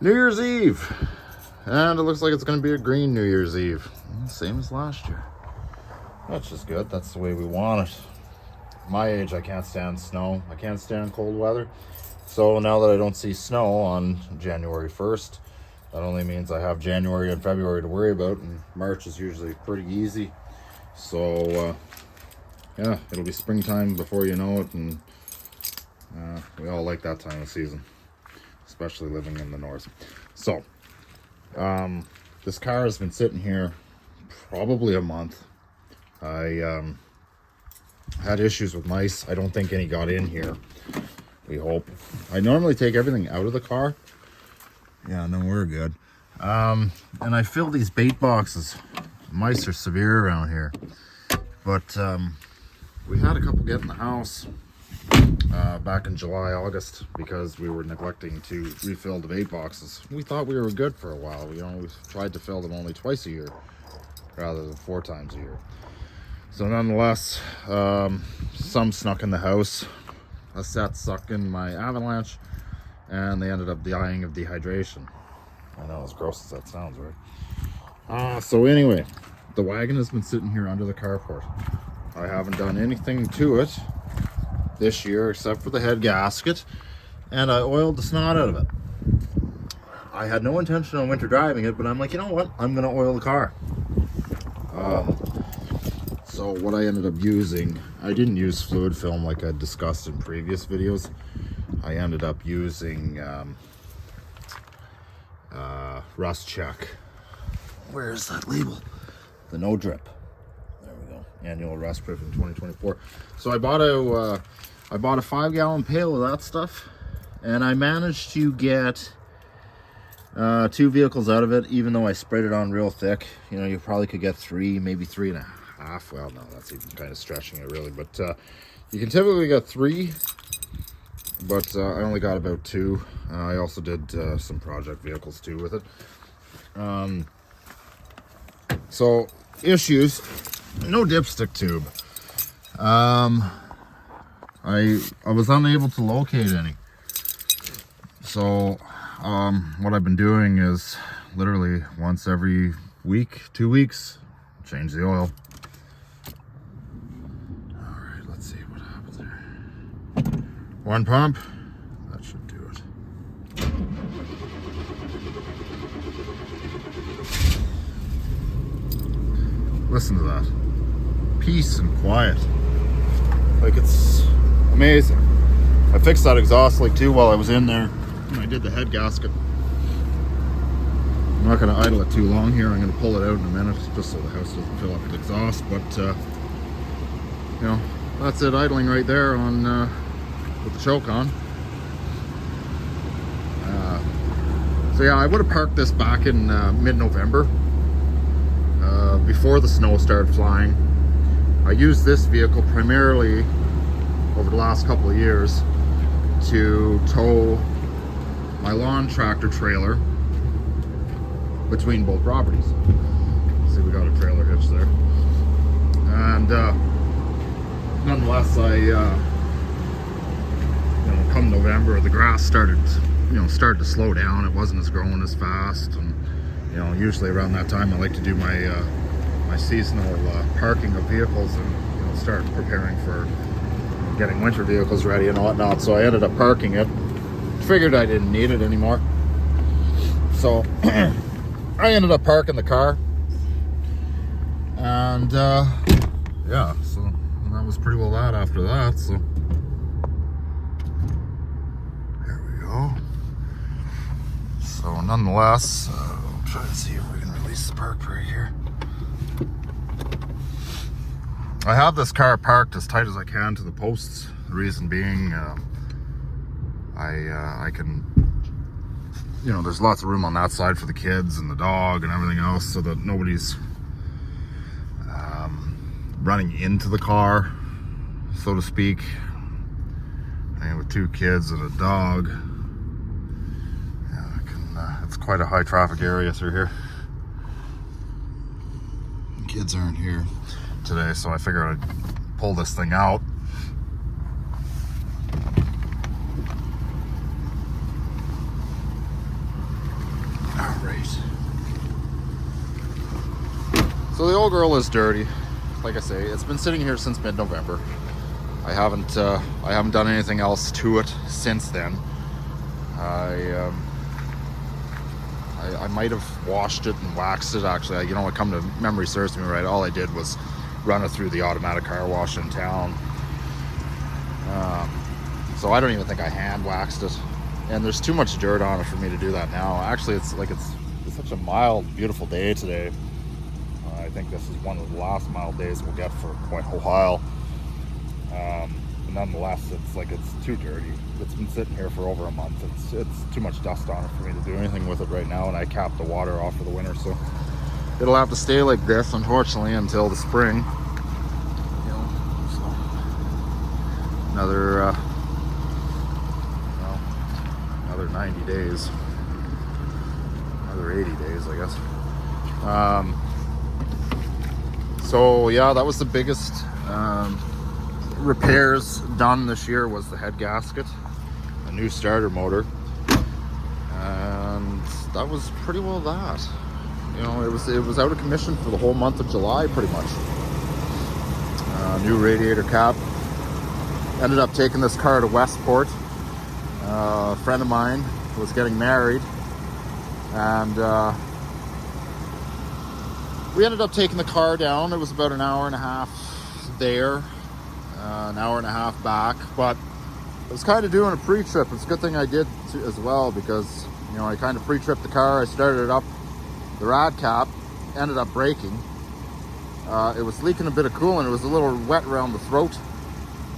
New Year's Eve. And it looks like it's going to be a green New Year's Eve. Same as last year. That's just good. That's the way we want it. My age, I can't stand snow. I can't stand cold weather. So now that I don't see snow on January 1st, that only means I have January and February to worry about, and March is usually pretty easy. So, yeah, it'll be springtime before you know it, and we all like that time of season, especially living in the north. So, this car has been sitting here probably a month. I had issues with mice. I don't think any got in here. We hope. I normally take everything out of the car. Yeah, no, we're good. And I fill these bait boxes. Mice are severe around here. But we had a couple get in the house back in July, August, because we were neglecting to refill the bait boxes. We thought we were good for a while. We tried to fill them only twice a year rather than 4 times a year. So nonetheless, some snuck in the house. A set sucked in my Avalanche, and they ended up dying of dehydration. I know, as gross as that sounds, right? So anyway, the wagon has been sitting here under the carport. I haven't done anything to it this year except for the head gasket, and I oiled the snot out of it. I had no intention on winter driving it, but I'm like, you know what? I'm gonna oil the car. So what I ended up using, I didn't use fluid film like I discussed in previous videos. I ended up using Rust Check. Where is that label? The No Drip. There we go. Annual rust proof in 2024. So I bought a 5-gallon pail of that stuff, and I managed to get 2 vehicles out of it, even though I sprayed it on real thick. You know, you probably could get 3, maybe 3.5. Well, no, that's even kind of stretching it, really. But you can typically get 3, but I only got about 2. I also did some project vehicles too with it. So issues: no dipstick tube. I was unable to locate any. So what I've been doing is literally once every week, 2 weeks, change the oil. One pump, that should do it. Listen to that. Peace and quiet. Like, it's amazing. I fixed that exhaust leak too while I was in there. And I did the head gasket. I'm not going to idle it too long here. I'm going to pull it out in a minute just so the house doesn't fill up with exhaust. But, you know, that's it idling right there on... with the choke on. So yeah, I would have parked this back in mid-November, before the snow started flying. I used this vehicle primarily over the last couple of years to tow my lawn tractor trailer between both properties. See, we got a trailer hitch there. And nonetheless, come November, the grass started to slow down. It wasn't as growing as fast, and usually around that time I like to do my my seasonal parking of vehicles and start preparing for getting winter vehicles ready and whatnot. So I ended up parking it. Figured I didn't need it anymore, so I ended up parking the car, and yeah, so that was pretty well that after that. So so nonetheless, we'll try to see if we can release the park brake here. I have this car parked as tight as I can to the posts. The reason being, I can, there's lots of room on that side for the kids and the dog and everything else, so that nobody's running into the car, so to speak. And with 2 kids and a dog, it's quite a high traffic area through here. Kids aren't here today, so I figured I'd pull this thing out. So the old girl is dirty. Like I say, it's been sitting here since mid-November. I haven't done anything else to it since then. I might have washed it and waxed it. Actually, you know, what come to memory serves me right. All I did was run it through the automatic car wash in town. So I don't even think I hand waxed it. And there's too much dirt on it for me to do that now. Actually, it's such a mild, beautiful day today. I think this is one of the last mild days we'll get for quite a while. But nonetheless, it's too dirty. It's been sitting here for over a month. It's too much dust on it for me to do anything with it right now, and I capped the water off for the winter, so it'll have to stay like this, unfortunately, until the spring. You know, so another 90 days, another 80 days, I guess. So yeah, that was the biggest repairs done this year, was the head gasket, a new starter motor, and that was pretty well that. You know, it was out of commission for the whole month of July, pretty much. New radiator cap. Ended up taking this car to Westport. A friend of mine was getting married, and we ended up taking the car down. It was about an hour and a half there, an hour and a half back, but I was kind of doing a pre-trip. It's a good thing I did as well, because, you know, I kind of pre-tripped the car. I started it up, the rad cap ended up breaking. It was leaking a bit of coolant. It was a little wet around the throat.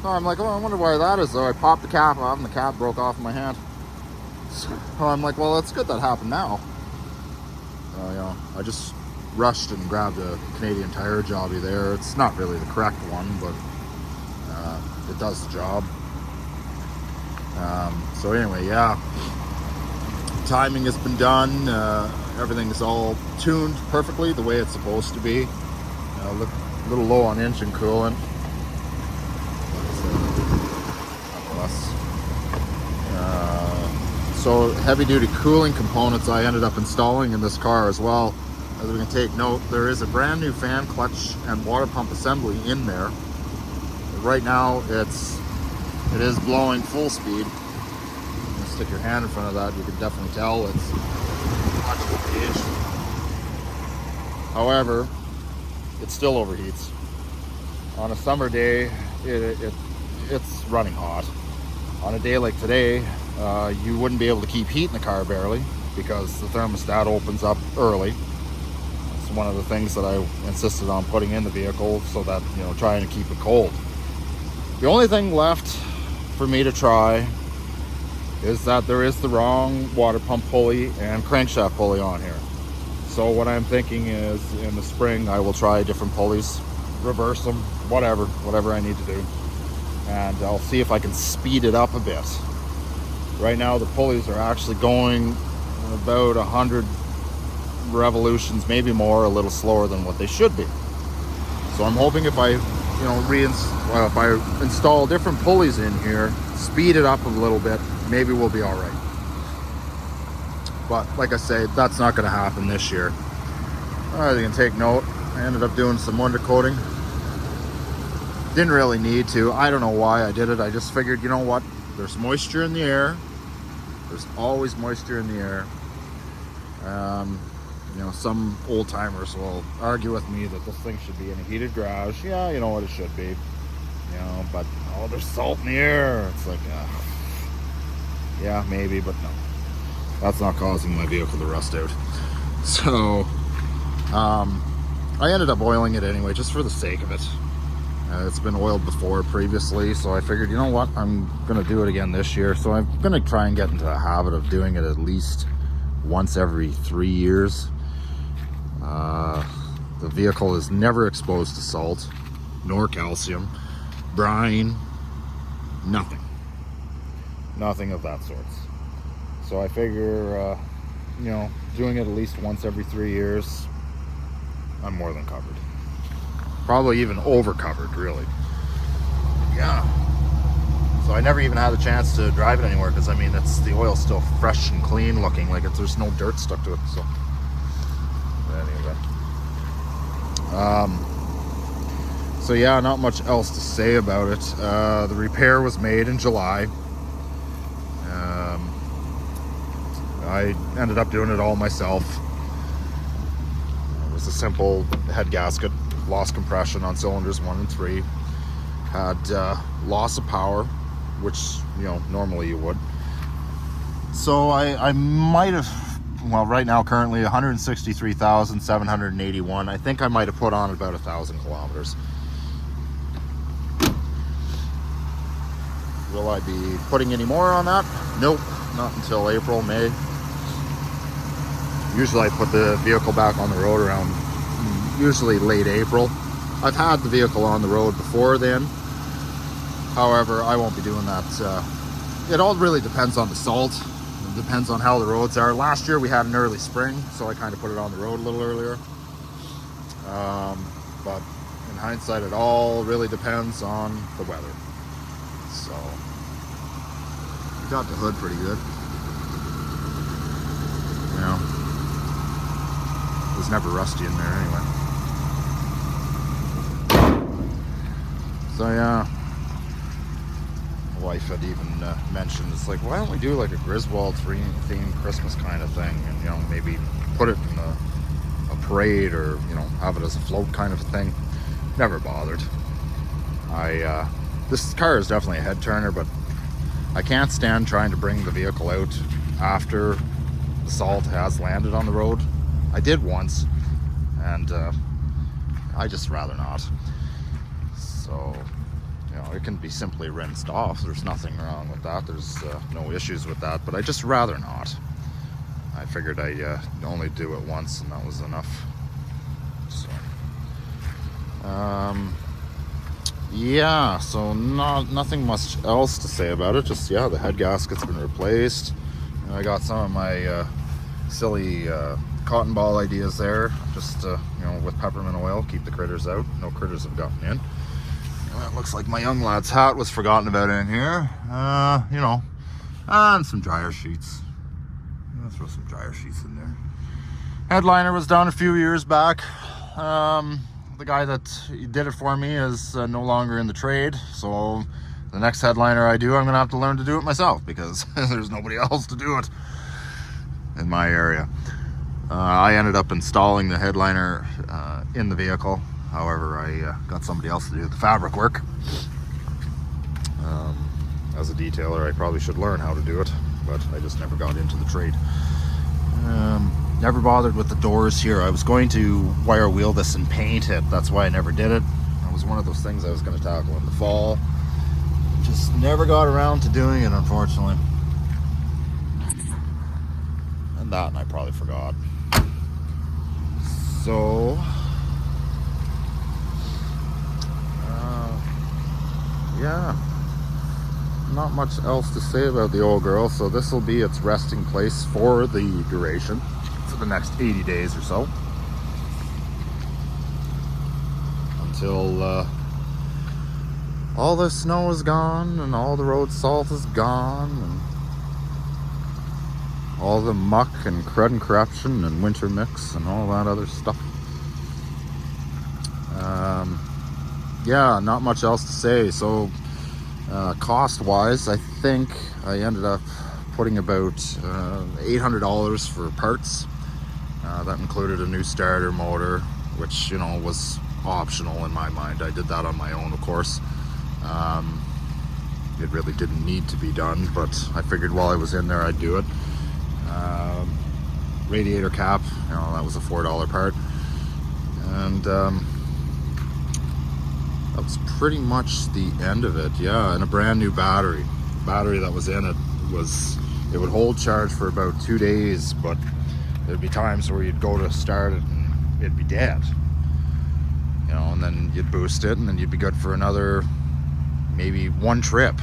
So I'm like, oh, I wonder why that is. So I popped the cap off, and the cap broke off in my hand. So I'm like, well, that's good that happened now. You know, I just rushed and grabbed a Canadian Tire jobby there. It's not really the correct one, but it does the job. So anyway, yeah, timing has been done. Everything is all tuned perfectly the way it's supposed to be. A little low on engine coolant. So heavy duty cooling components I ended up installing in this car as well. As we can take note, there is a brand new fan clutch and water pump assembly in there. Right now it is blowing full speed. You stick your hand in front of that, you can definitely tell it's electrical gauge. However, it still overheats. On a summer day, it's running hot. On a day like today, you wouldn't be able to keep heat in the car barely, because the thermostat opens up early. It's one of the things that I insisted on putting in the vehicle, so that, you know, trying to keep it cold. The only thing left for me to try is that there is the wrong water pump pulley and crankshaft pulley on here. So what I'm thinking is, in the spring, I will try different pulleys, reverse them, whatever I need to do. And I'll see if I can speed it up a bit. Right now the pulleys are actually going about 100 revolutions, maybe more, a little slower than what they should be. So I'm hoping if I, you know, if I install different pulleys in here, speed it up a little bit, maybe we'll be all right. But like I say, that's not going to happen this year. As you can take note, I ended up doing some undercoating. Didn't really need to. I don't know why I did it. I just figured, you know what? There's moisture in the air. There's always moisture in the air. You know, some old timers will argue with me that this thing should be in a heated garage. Yeah, you know what, it should be. You know, but oh, there's salt in the air. It's like, yeah, maybe, but no. That's not causing my vehicle to rust out. So, I ended up oiling it anyway, just for the sake of it. It's been oiled before previously, so I figured, you know what, I'm gonna do it again this year. So I'm gonna try and get into the habit of doing it at least once every 3 years. The vehicle is never exposed to salt, nor calcium, brine, nothing of that sort. So I figure, you know, doing it at least once every 3 years, I'm more than covered. Probably even over covered, really. Yeah. So I never even had a chance to drive it anywhere, because I mean, the oil's still fresh and clean looking, like there's no dirt stuck to it. So So yeah, not much else to say about it. The repair was made in July. I ended up doing it all myself. It was a simple head gasket, lost compression on cylinders 1 and 3. Had loss of power, which, you know, normally you would. So I might have, well, right now currently 163,781. I think I might have put on about 1,000 kilometers. Will I be putting any more on that? Nope, not until April, May. Usually I put the vehicle back on the road around usually late April. I've had the vehicle on the road before then. However, I won't be doing that. It all really depends on the salt. It depends on how the roads are. Last year we had an early spring, so I kind of put it on the road a little earlier. But in hindsight, it all really depends on the weather. So we got the hood pretty good. You know, it was never rusty in there anyway. So yeah, my wife had even mentioned, it's like, why don't we do like a Griswold themed Christmas kind of thing, and, you know, maybe put it in a parade, or, you know, have it as a float kind of a thing. Never bothered. This car is definitely a head turner, but I can't stand trying to bring the vehicle out after the salt has landed on the road. I did once, and I just rather not. So, you know, it can be simply rinsed off. There's nothing wrong with that. There's no issues with that, but I just rather not. I figured I'd only do it once, and that was enough. So, yeah, so nothing much else to say about it. Just, yeah, the head gasket's been replaced. I got some of my silly cotton ball ideas there. Just, you know, with peppermint oil, keep the critters out. No critters have gotten in. It looks like my young lad's hat was forgotten about in here. You know, and some dryer sheets. I'll throw some dryer sheets in there. Headliner was done a few years back. The guy that did it for me is no longer in the trade, so the next headliner I do, I'm gonna have to learn to do it myself, because there's nobody else to do it in my area. I ended up installing the headliner in the vehicle. However, I got somebody else to do the fabric work. As a detailer, I probably should learn how to do it, but I just never got into the trade. Never bothered with the doors here. I was going to wire wheel this and paint it. That's why I never did it. That was one of those things I was going to tackle in the fall. Just never got around to doing it, unfortunately. And I probably forgot. So, yeah, not much else to say about the old girl. So this will be its resting place for the duration, for the next 80 days or so, until all the snow is gone and all the road salt is gone and all the muck and crud and corruption and winter mix and all that other stuff. Yeah, not much else to say. So cost wise, I think I ended up putting about $800 for parts. That included a new starter motor, which, you know, was optional in my mind. I did that on my own, of course. It really didn't need to be done, but I figured while I was in there I'd do it. Radiator cap, you know, that was a $4 part, and that was pretty much the end of it. Yeah, and a brand new battery. The battery that was in it would hold charge for about 2 days, but there'd be times where you'd go to start it and it'd be dead, you know, and then you'd boost it and then you'd be good for another maybe 1 trip,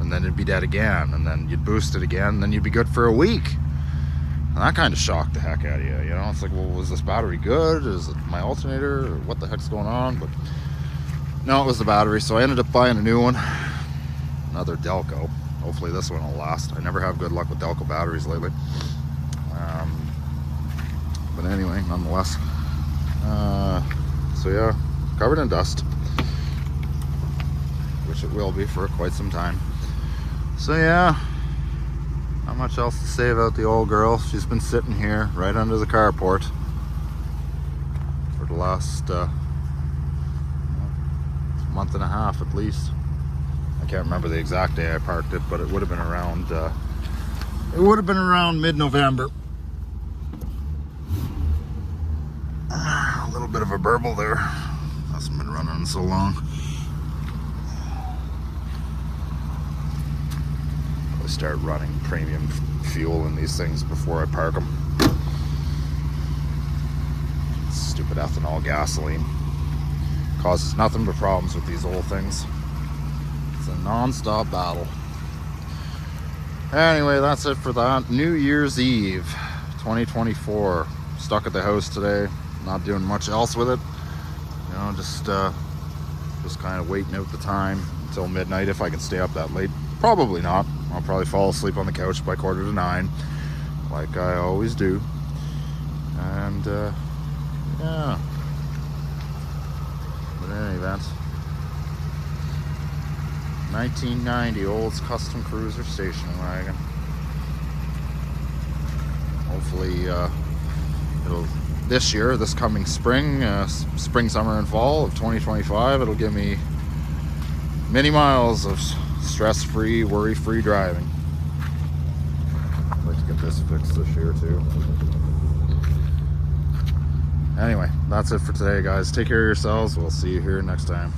and then it'd be dead again, and then you'd boost it again, and then you'd be good for a week. And that kind of shocked the heck out of you, you know. It's like, well, was this battery good? Is it my alternator, or what the heck's going on? But no, it was the battery. So I ended up buying a new one, another Delco. Hopefully this one will last. I never have good luck with Delco batteries lately. But anyway, nonetheless. So yeah, covered in dust, which it will be for quite some time. So yeah, not much else to say about the old girl. She's been sitting here right under the carport for the last month and a half at least. I can't remember the exact day I parked it, but it would have been around mid-November. A little bit of a burble there. Hasn't been running in so long. I start running premium fuel in these things before I park them. Stupid ethanol gasoline causes nothing but problems with these old things. It's a non-stop battle. Anyway, that's it for that. New Year's Eve 2024. Stuck at the house today, not doing much else with it. You know, just kind of waiting out the time until midnight if I can stay up that late. Probably not. I'll probably fall asleep on the couch by 8:45, like I always do. And yeah. But in any event, 1990 Olds Custom Cruiser station wagon. Hopefully it'll this year, this coming spring, summer and fall of 2025, it'll give me many miles of stress-free, worry-free driving. I'd like to get this fixed this year too. Anyway, that's it for today, guys. Take care of yourselves. We'll see you here next time.